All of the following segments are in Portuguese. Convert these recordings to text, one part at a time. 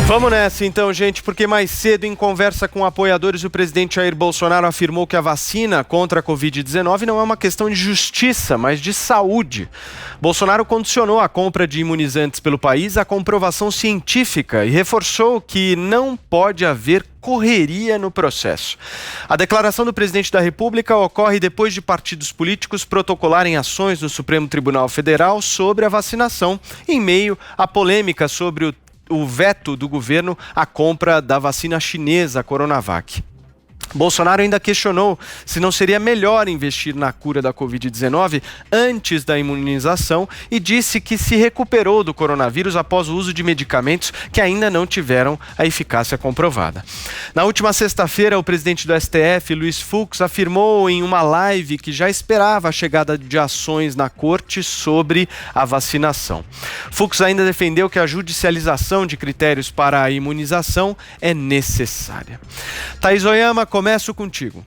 Vamos nessa então, gente, porque mais cedo, em conversa com apoiadores, o presidente Jair Bolsonaro afirmou que a vacina contra a Covid-19 não é uma questão de justiça, mas de saúde. Bolsonaro condicionou a compra de imunizantes pelo país à comprovação científica e reforçou que não pode haver correria no processo. A declaração do presidente da República ocorre depois de partidos políticos protocolarem ações no Supremo Tribunal Federal sobre a vacinação, em meio à polêmica sobre o veto do governo à compra da vacina chinesa Coronavac. Bolsonaro ainda questionou se não seria melhor investir na cura da Covid-19 antes da imunização e disse que se recuperou do coronavírus após o uso de medicamentos que ainda não tiveram a eficácia comprovada. Na última sexta-feira, o presidente do STF, Luiz Fux, afirmou em uma live que já esperava a chegada de ações na corte sobre a vacinação. Fux ainda defendeu que a judicialização de critérios para a imunização é necessária. Thaís Oyama, começo contigo.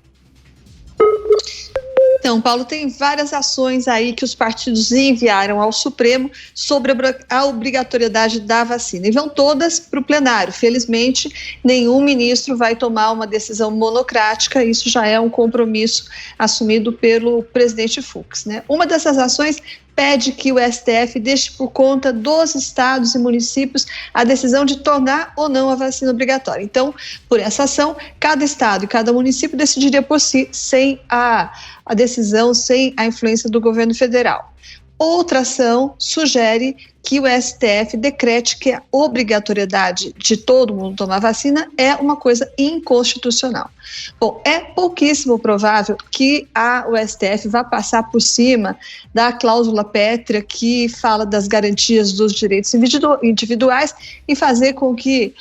Então, Paulo, tem várias ações aí que os partidos enviaram ao Supremo sobre a obrigatoriedade da vacina. E vão todas para o plenário. Felizmente, nenhum ministro vai tomar uma decisão monocrática. Isso já é um compromisso assumido pelo presidente Fux, né? Uma dessas ações pede que o STF deixe por conta dos estados e municípios a decisão de tornar ou não a vacina obrigatória. Então, por essa ação, cada estado e cada município decidiria por si, sem a decisão, sem a influência do governo federal. Outra ação sugere que o STF decrete que a obrigatoriedade de todo mundo tomar vacina é uma coisa inconstitucional. Bom, é pouquíssimo provável que o STF vá passar por cima da cláusula pétrea que fala das garantias dos direitos individuais e fazer com que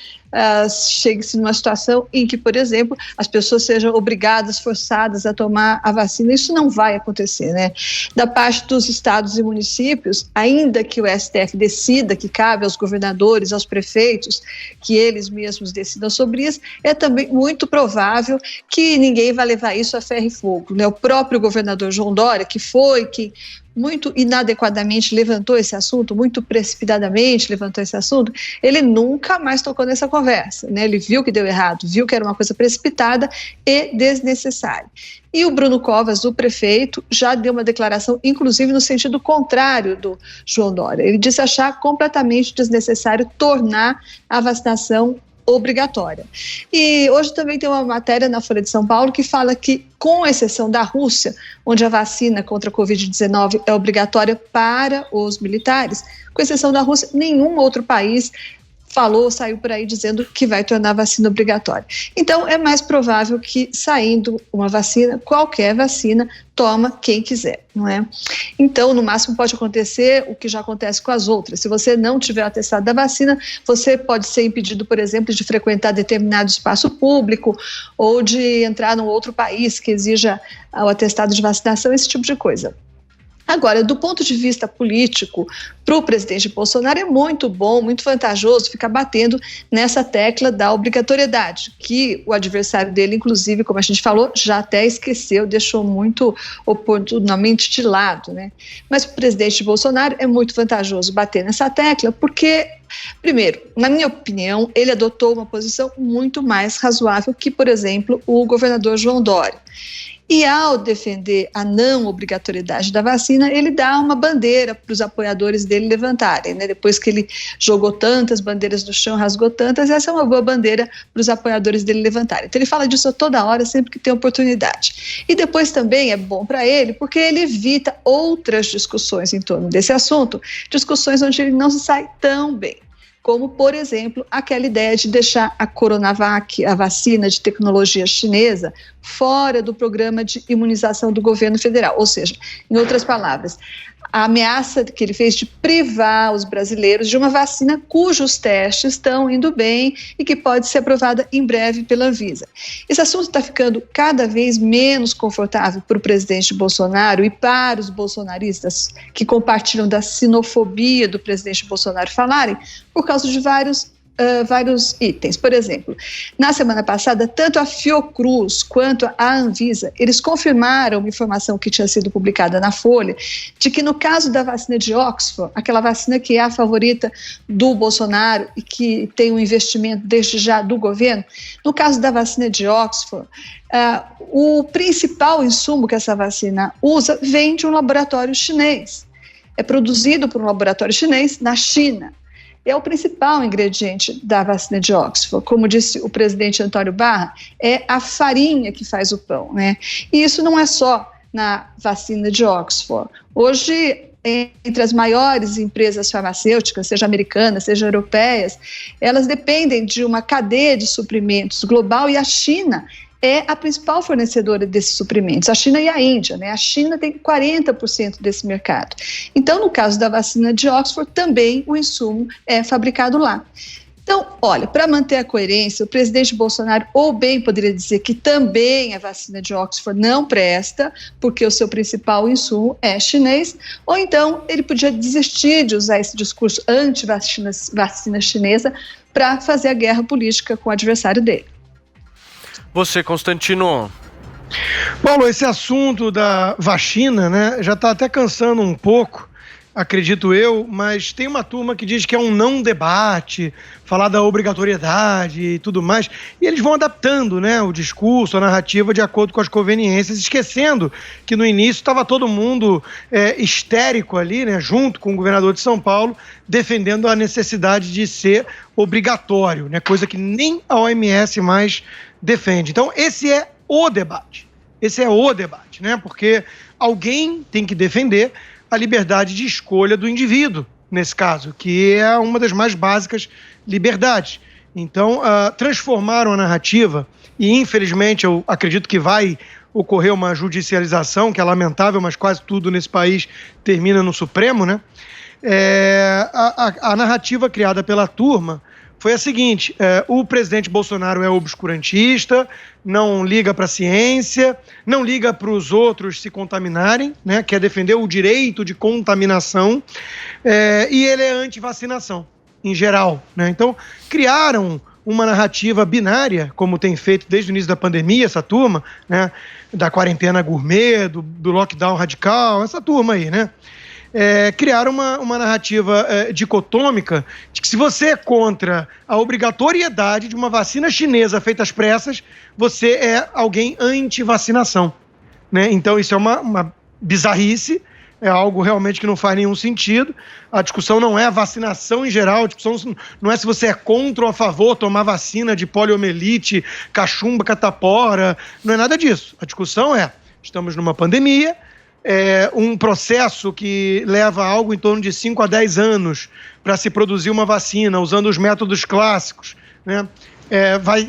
chegue-se numa situação em que, por exemplo, as pessoas sejam obrigadas, forçadas a tomar a vacina. Isso não vai acontecer, né? Da parte dos estados e municípios, ainda que o STF decida que cabe aos governadores, aos prefeitos, que eles mesmos decidam sobre isso, é também muito provável que ninguém vai levar isso a ferro e fogo, né? O próprio governador João Dória, que muito inadequadamente levantou esse assunto, muito precipitadamente levantou esse assunto, ele nunca mais tocou nessa conversa, né? Ele viu que deu errado, viu que era uma coisa precipitada e desnecessária. E o Bruno Covas, o prefeito, já deu uma declaração, inclusive no sentido contrário do João Dória. Ele disse achar completamente desnecessário tornar a vacinação obrigatória. E hoje também tem uma matéria na Folha de São Paulo que fala que, com exceção da Rússia, onde a vacina contra a Covid-19 é obrigatória para os militares, com exceção da Rússia, nenhum outro país saiu por aí dizendo que vai tornar a vacina obrigatória. Então, é mais provável que, saindo uma vacina, qualquer vacina, toma quem quiser, não é? Então, no máximo pode acontecer o que já acontece com as outras. Se você não tiver o atestado da vacina, você pode ser impedido, por exemplo, de frequentar determinado espaço público ou de entrar num outro país que exija o atestado de vacinação, esse tipo de coisa. Agora, do ponto de vista político, para o presidente Bolsonaro é muito bom, muito vantajoso ficar batendo nessa tecla da obrigatoriedade, que o adversário dele, inclusive, como a gente falou, já até esqueceu, deixou muito oportunamente de lado, né? Mas para o presidente Bolsonaro é muito vantajoso bater nessa tecla, porque, primeiro, na minha opinião, ele adotou uma posição muito mais razoável que, por exemplo, o governador João Dória. E ao defender a não obrigatoriedade da vacina, ele dá uma bandeira para os apoiadores dele levantarem, né? Depois que ele jogou tantas bandeiras no chão, rasgou tantas, essa é uma boa bandeira para os apoiadores dele levantarem. Então ele fala disso toda hora, sempre que tem oportunidade. E depois também é bom para ele, porque ele evita outras discussões em torno desse assunto, discussões onde ele não se sai tão bem. Como, por exemplo, aquela ideia de deixar a Coronavac, a vacina de tecnologia chinesa, fora do programa de imunização do governo federal. Ou seja, em outras palavras, a ameaça que ele fez de privar os brasileiros de uma vacina cujos testes estão indo bem e que pode ser aprovada em breve pela Anvisa. Esse assunto está ficando cada vez menos confortável para o presidente Bolsonaro e para os bolsonaristas que compartilham da sinofobia do presidente Bolsonaro falarem, por causa de vários vários itens. Por exemplo, na semana passada, tanto a Fiocruz quanto a Anvisa, eles confirmaram uma informação que tinha sido publicada na Folha, de que no caso da vacina de Oxford, aquela vacina que é a favorita do Bolsonaro e que tem um investimento desde já do governo, no caso da vacina de Oxford, o principal insumo que essa vacina usa vem de um laboratório chinês. É produzido por um laboratório chinês na China. É o principal ingrediente da vacina de Oxford. Como disse o presidente Antônio Barra, é a farinha que faz o pão, né? E isso não é só na vacina de Oxford. Hoje, entre as maiores empresas farmacêuticas, seja americanas, seja europeias, elas dependem de uma cadeia de suprimentos global e a China é a principal fornecedora desses suprimentos, a China e a Índia, né? A China tem 40% desse mercado. Então, no caso da vacina de Oxford, também o insumo é fabricado lá. Então, olha, para manter a coerência, o presidente Bolsonaro ou bem poderia dizer que também a vacina de Oxford não presta, porque o seu principal insumo é chinês, ou então ele podia desistir de usar esse discurso anti-vacina chinesa para fazer a guerra política com o adversário dele. Você, Constantino. Paulo, esse assunto da vacina, né, já está até cansando um pouco, acredito eu, mas tem uma turma que diz que é um não debate, falar da obrigatoriedade e tudo mais, e eles vão adaptando, né, o discurso, a narrativa de acordo com as conveniências, esquecendo que no início estava todo mundo histérico ali, né, junto com o governador de São Paulo, defendendo a necessidade de ser obrigatório, né, coisa que nem a OMS mais defende. Então, esse é o debate. Esse é o debate, né? Porque alguém tem que defender a liberdade de escolha do indivíduo, nesse caso, que é uma das mais básicas liberdades. Então, transformaram a narrativa e, infelizmente, eu acredito que vai ocorrer uma judicialização, que é lamentável, mas quase tudo nesse país termina no Supremo, né? A narrativa criada pela turma foi a seguinte: o presidente Bolsonaro é obscurantista, não liga para a ciência, não liga para os outros se contaminarem, né, quer defender o direito de contaminação, e ele é anti-vacinação, em geral, né? Então, criaram uma narrativa binária, como tem feito desde o início da pandemia, essa turma, né, da quarentena gourmet, do lockdown radical, essa turma aí, né? Criaram uma narrativa dicotômica de que se você é contra a obrigatoriedade de uma vacina chinesa feita às pressas, você é alguém anti-vacinação, né? Então isso é uma bizarrice, é algo realmente que não faz nenhum sentido. A discussão não é a vacinação em geral, a discussão não é se você é contra ou a favor tomar vacina de poliomielite, cachumba, catapora, não é nada disso. A discussão é, estamos numa pandemia, um processo que leva algo em torno de 5 a 10 anos para se produzir uma vacina, usando os métodos clássicos, né?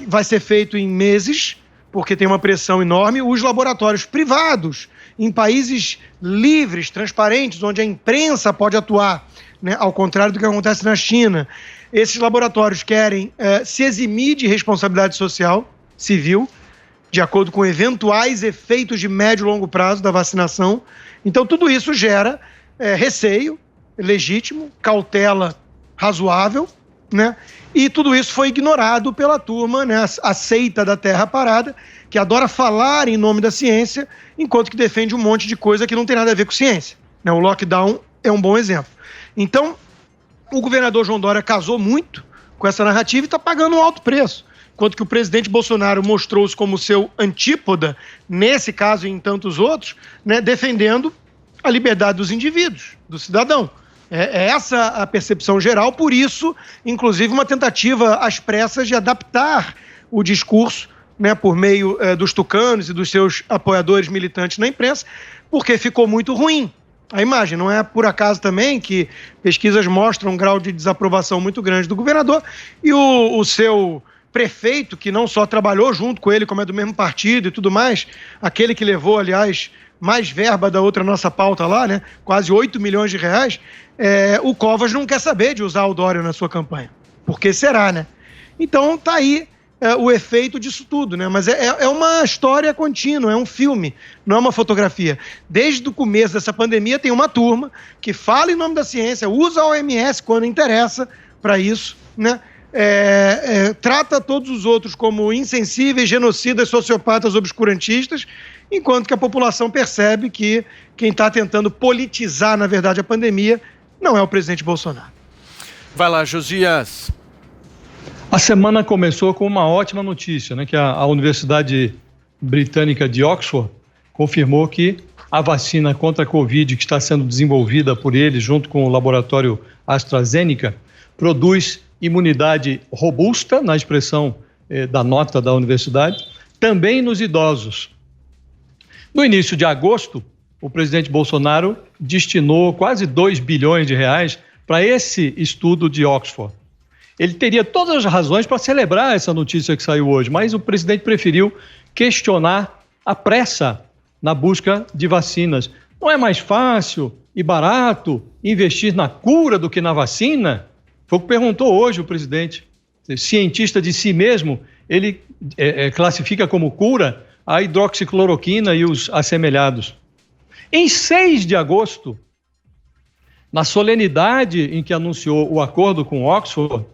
Vai ser feito em meses, porque tem uma pressão enorme. Os laboratórios privados, em países livres, transparentes, onde a imprensa pode atuar, né? Ao contrário do que acontece na China, esses laboratórios querem se eximir de responsabilidade social, civil, de acordo com eventuais efeitos de médio e longo prazo da vacinação. Então, tudo isso gera receio legítimo, cautela razoável, né? E tudo isso foi ignorado pela turma, né, a seita da terra parada, que adora falar em nome da ciência, enquanto que defende um monte de coisa que não tem nada a ver com ciência, né? O lockdown é um bom exemplo. Então, o governador João Dória casou muito com essa narrativa e está pagando um alto preço. Enquanto que o presidente Bolsonaro mostrou-se como seu antípoda, nesse caso e em tantos outros, né, defendendo a liberdade dos indivíduos, do cidadão. É essa a percepção geral, por isso, inclusive, uma tentativa às pressas de adaptar o discurso, né, por meio dos tucanos e dos seus apoiadores militantes na imprensa, porque ficou muito ruim a imagem. Não é por acaso também que pesquisas mostram um grau de desaprovação muito grande do governador e o seu prefeito, que não só trabalhou junto com ele, como é do mesmo partido e tudo mais, aquele que levou, aliás, mais verba da outra nossa pauta lá, né, quase 8 milhões de reais, o Covas não quer saber de usar o Dória na sua campanha. Por que será, né? Então tá aí o efeito disso tudo, né? Mas é uma história contínua, é um filme, não é uma fotografia. Desde o começo dessa pandemia tem uma turma que fala em nome da ciência, usa a OMS quando interessa para isso, né? trata todos os outros como insensíveis, genocidas, sociopatas, obscurantistas, enquanto que a população percebe que quem está tentando politizar, na verdade, a pandemia não é o presidente Bolsonaro. Vai lá, Josias. A semana começou com uma ótima notícia, né, que a Universidade Britânica de Oxford confirmou que a vacina contra a Covid, que está sendo desenvolvida por eles, junto com o laboratório AstraZeneca, produz imunidade robusta, na expressão da nota da universidade, também nos idosos. No início de agosto, o presidente Bolsonaro destinou quase 2 bilhões de reais para esse estudo de Oxford. Ele teria todas as razões para celebrar essa notícia que saiu hoje, mas o presidente preferiu questionar a pressa na busca de vacinas. Não é mais fácil e barato investir na cura do que na vacina? Foi o que perguntou hoje o presidente. Cientista de si mesmo, ele classifica como cura a hidroxicloroquina e os assemelhados. Em 6 de agosto, na solenidade em que anunciou o acordo com Oxford,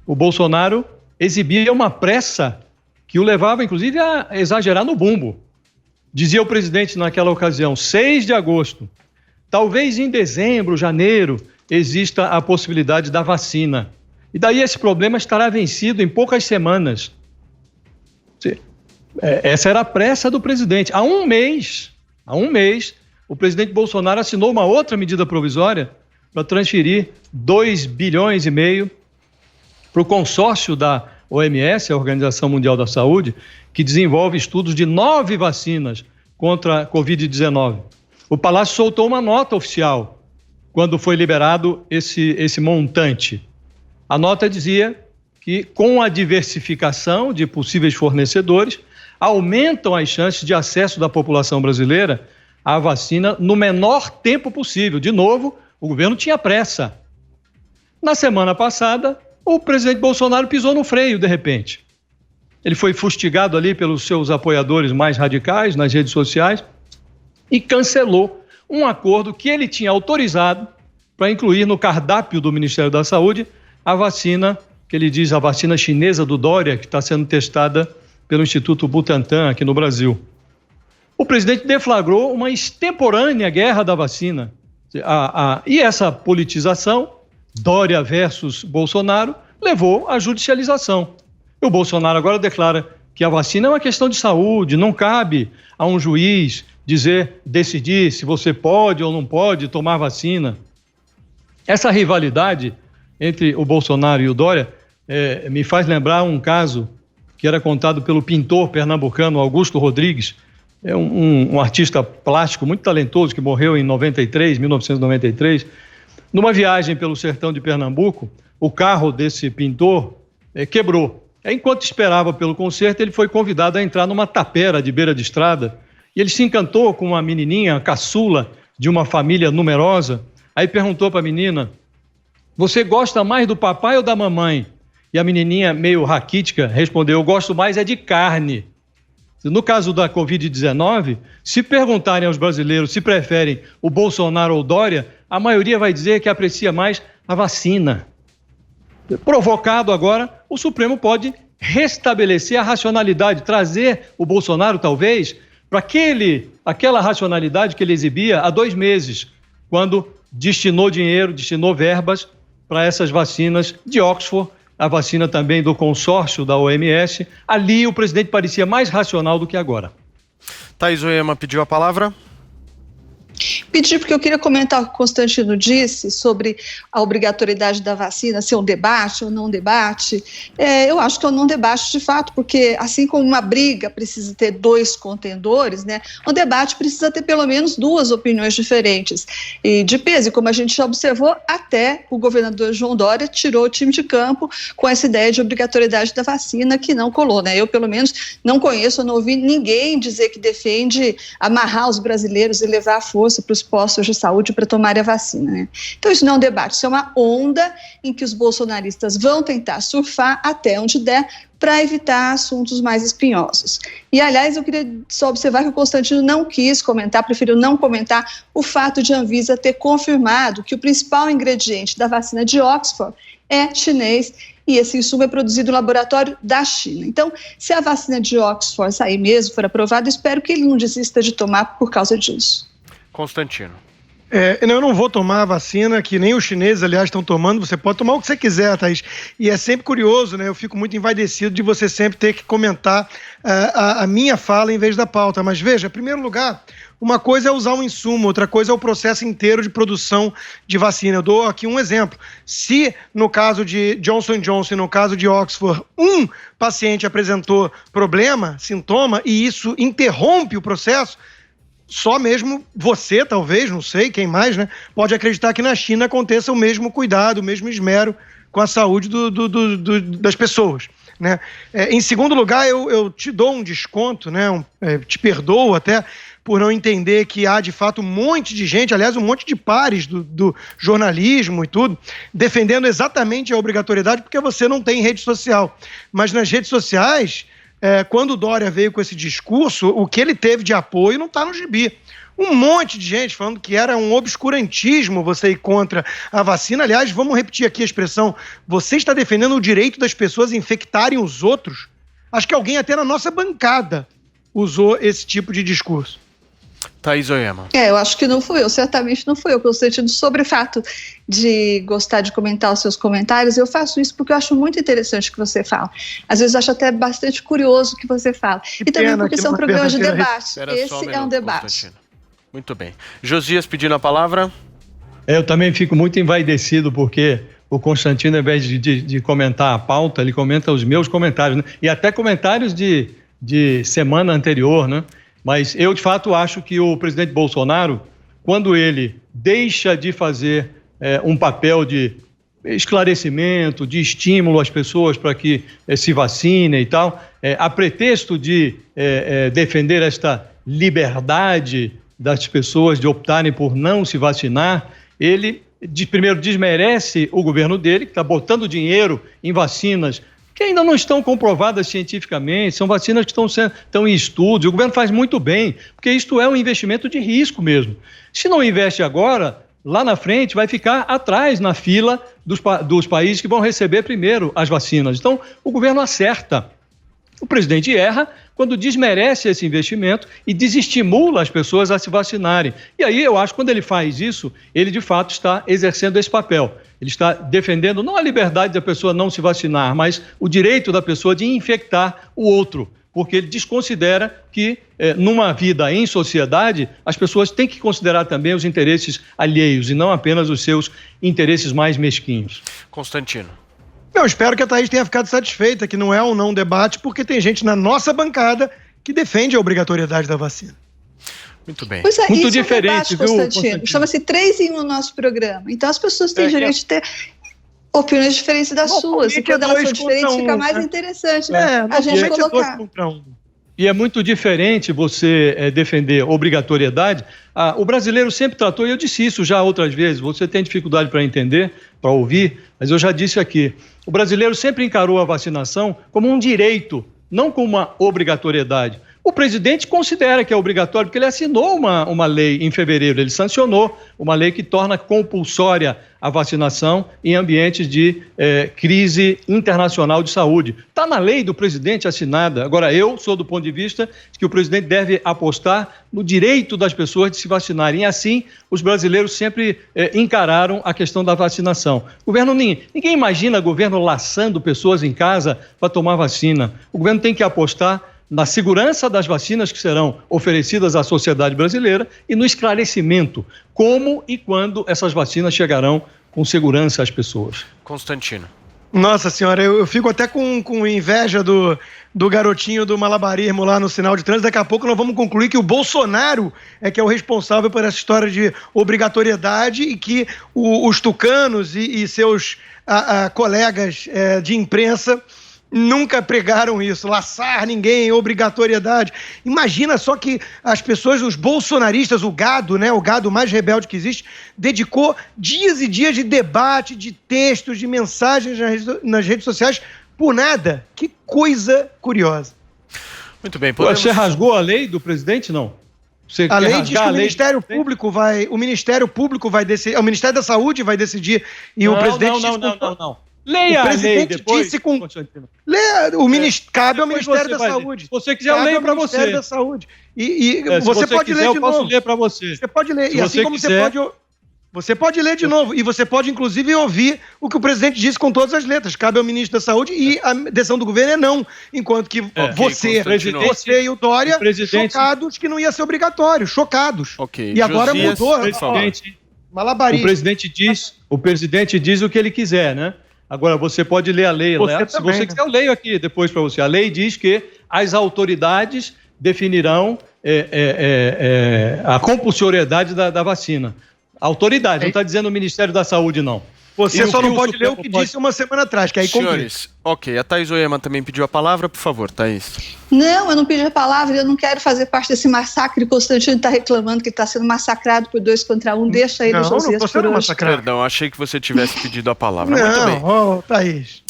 o Bolsonaro exibia uma pressa que o levava, inclusive, a exagerar no bumbo. Dizia o presidente naquela ocasião, 6 de agosto, talvez em dezembro, janeiro, exista a possibilidade da vacina. E daí esse problema estará vencido em poucas semanas. Essa era a pressa do presidente. Há um mês, o presidente Bolsonaro assinou uma outra medida provisória para transferir 2,5 bilhões para o consórcio da OMS, a Organização Mundial da Saúde, que desenvolve estudos de 9 vacinas contra a Covid-19. O Palácio soltou uma nota oficial quando foi liberado esse montante. A nota dizia que, com a diversificação de possíveis fornecedores, aumentam as chances de acesso da população brasileira à vacina no menor tempo possível. De novo, o governo tinha pressa. Na semana passada, o presidente Bolsonaro pisou no freio, de repente. Ele foi fustigado ali pelos seus apoiadores mais radicais nas redes sociais e cancelou um acordo que ele tinha autorizado para incluir no cardápio do Ministério da Saúde a vacina, que ele diz a vacina chinesa do Dória, que está sendo testada pelo Instituto Butantan aqui no Brasil. O presidente deflagrou uma extemporânea guerra da vacina. E essa politização, Dória versus Bolsonaro, levou à judicialização. O Bolsonaro agora declara que a vacina é uma questão de saúde, não cabe a um juiz decidir se você pode ou não pode tomar vacina. Essa rivalidade entre o Bolsonaro e o Dória me faz lembrar um caso que era contado pelo pintor pernambucano Augusto Rodrigues, um artista plástico muito talentoso que morreu em 1993. Numa viagem pelo sertão de Pernambuco, o carro desse pintor quebrou. Enquanto esperava pelo concerto, ele foi convidado a entrar numa tapera de beira de estrada e ele se encantou com uma menininha caçula de uma família numerosa. Aí perguntou para a menina, você gosta mais do papai ou da mamãe? E a menininha, meio raquítica, respondeu, eu gosto mais de carne. No caso da Covid-19, se perguntarem aos brasileiros se preferem o Bolsonaro ou o Dória, a maioria vai dizer que aprecia mais a vacina. Provocado agora, o Supremo pode restabelecer a racionalidade, trazer o Bolsonaro, talvez, para aquela racionalidade que ele exibia há 2 meses, quando destinou dinheiro, destinou verbas para essas vacinas de Oxford, a vacina também do consórcio da OMS. Ali o presidente parecia mais racional do que agora. Thaís Oema pediu a palavra. Pedi porque eu queria comentar o que o Constantino disse sobre a obrigatoriedade da vacina, ser um debate ou não debate. Eu acho que é um não debate de fato, porque assim como uma briga precisa ter 2 contendores, né, um debate precisa ter pelo menos 2 opiniões diferentes e de peso. E como a gente já observou, até o governador João Dória tirou o time de campo com essa ideia de obrigatoriedade da vacina que não colou, né? Eu, pelo menos, não conheço, eu não ouvi ninguém dizer que defende amarrar os brasileiros e levar a força para os postos de saúde para tomarem a vacina, né? Então isso não é um debate, isso é uma onda em que os bolsonaristas vão tentar surfar até onde der para evitar assuntos mais espinhosos. E, aliás, eu queria só observar que o Constantino não quis comentar, preferiu não comentar o fato de a Anvisa ter confirmado que o principal ingrediente da vacina de Oxford é chinês e esse insumo é produzido no laboratório da China. Então, se a vacina de Oxford sair mesmo, for aprovada, espero que ele não desista de tomar por causa disso. Constantino. Eu não vou tomar a vacina, que nem os chineses, aliás, estão tomando. Você pode tomar o que você quiser, Thaís. E é sempre curioso, né? Eu fico muito envaidecido de você sempre ter que comentar a minha fala em vez da pauta. Mas veja, em primeiro lugar, uma coisa é usar um insumo, outra coisa é o processo inteiro de produção de vacina. Eu dou aqui um exemplo. Se, no caso de Johnson & Johnson, no caso de Oxford, um paciente apresentou problema, sintoma, e isso interrompe o processo, só mesmo você, talvez, não sei, quem mais, né, pode acreditar que na China aconteça o mesmo cuidado, o mesmo esmero com a saúde das pessoas, né? Em segundo lugar, eu te dou um desconto, né, te perdoo até por não entender que há, de fato, um monte de gente, aliás, um monte de pares do jornalismo e tudo, defendendo exatamente a obrigatoriedade, porque você não tem rede social. Mas nas redes sociais, quando o Dória veio com esse discurso, o que ele teve de apoio não está no gibi. Um monte de gente falando que era um obscurantismo você ir contra a vacina. Aliás, vamos repetir aqui a expressão, você está defendendo o direito das pessoas infectarem os outros? Acho que alguém até na nossa bancada usou esse tipo de discurso. Thaís Oyama. Eu acho que não fui eu, certamente não fui eu, Constantino, sobre o fato de gostar de comentar os seus comentários. Eu faço isso porque eu acho muito interessante o que você fala. Às vezes eu acho até bastante curioso o que você fala. E também porque são programas de debate. Esse é um debate. Muito bem. Josias pedindo a palavra. Eu também fico muito envaidecido porque o Constantino, ao invés de comentar a pauta, ele comenta os meus comentários, né? E até comentários de semana anterior, né? Mas eu, de fato, acho que o presidente Bolsonaro, quando ele deixa de fazer um papel de esclarecimento, de estímulo às pessoas para que se vacinem e tal, a pretexto de defender esta liberdade das pessoas de optarem por não se vacinar, ele, primeiro, desmerece o governo dele, que está botando dinheiro em vacinas que ainda não estão comprovadas cientificamente, são vacinas que estão em estudos, e o governo faz muito bem, porque isto é um investimento de risco mesmo. Se não investe agora, lá na frente vai ficar atrás na fila dos países que vão receber primeiro as vacinas. Então, o governo acerta. O presidente erra quando desmerece esse investimento e desestimula as pessoas a se vacinarem. E aí eu acho que quando ele faz isso, ele de fato está exercendo esse papel. Ele está defendendo não a liberdade da pessoa não se vacinar, mas o direito da pessoa de infectar o outro, porque ele desconsidera que numa vida em sociedade as pessoas têm que considerar também os interesses alheios e não apenas os seus interesses mais mesquinhos. Constantino. Eu espero que a Thaís tenha ficado satisfeita, que não é um não debate, porque tem gente na nossa bancada que defende a obrigatoriedade da vacina. Muito bem. Pois é, muito isso diferente, é um debate, Constantino. Chama-se 3 em 1 no nosso programa. Então as pessoas têm direito de ter opiniões diferentes das suas. E quando elas são diferentes, fica mais interessante, né? A gente colocar. E é muito diferente você defender obrigatoriedade. O brasileiro sempre tratou, e eu disse isso já outras vezes, você tem dificuldade para entender, para ouvir, mas eu já disse aqui, o brasileiro sempre encarou a vacinação como um direito, não como uma obrigatoriedade. O presidente considera que é obrigatório, porque ele assinou uma lei em fevereiro, ele sancionou uma lei que torna compulsória a vacinação em ambientes de crise internacional de saúde. Está na lei do presidente assinada. Agora, eu sou do ponto de vista de que o presidente deve apostar no direito das pessoas de se vacinarem. E assim, os brasileiros sempre encararam a questão da vacinação. Ninguém imagina o governo laçando pessoas em casa para tomar vacina. O governo tem que apostar na segurança das vacinas que serão oferecidas à sociedade brasileira e no esclarecimento como e quando essas vacinas chegarão com segurança às pessoas. Constantino. Nossa senhora, eu fico até com inveja do garotinho do malabarismo lá no sinal de trânsito. Daqui a pouco nós vamos concluir que o Bolsonaro é que é o responsável por essa história de obrigatoriedade e que os tucanos e seus colegas de imprensa nunca pregaram isso, laçar ninguém, obrigatoriedade. Imagina só que as pessoas, os bolsonaristas, o gado, né, o gado mais rebelde que existe, dedicou dias e dias de debate, de textos, de mensagens nas redes sociais por nada. Que coisa curiosa. Muito bem. Você rasgou a lei do presidente, não? A lei diz que o Ministério Público vai decidir, o Ministério da Saúde vai decidir e o presidente... Leia O a lei presidente depois, disse com... Constantino. cabe ao Depois Ministério você da vai ler. Saúde. Se você quiser, eu Cabe leio ao para Ministério você. da Saúde. Se Você pode quiser, ler eu de posso novo. ler para você. Você pode ler. Se E assim você como quiser. você pode ler de novo. E você pode, inclusive, ouvir o que o presidente disse com todas as letras. Cabe ao ministro da Saúde e a decisão do governo é não. Enquanto que você e o Dória, chocados que não ia ser obrigatório. Chocados. Ok. E agora Josias, mudou. por favor. Malabarismo. O presidente diz o que ele quiser, né? Agora, você pode ler a lei. Se também, você né? quiser, eu leio aqui depois para você. A lei diz que as autoridades definirão a compulsoriedade da vacina. Autoridade, não está dizendo o Ministério da Saúde, não. Você E só o que não o pode ler o Supremo que pode- disse uma semana atrás, que aí complica. Senhores, ok, a Thaís Oema também pediu a palavra, por favor, Thaís. Não, eu não pedi a palavra, eu não quero fazer parte desse massacre. Constantino está reclamando que está sendo massacrado por 2 contra 1. Deixa ele, Não Josias, tô por sendo hoje. massacrado. Perdão, achei que você tivesse pedido a palavra. Muito bem. Não, Thaís.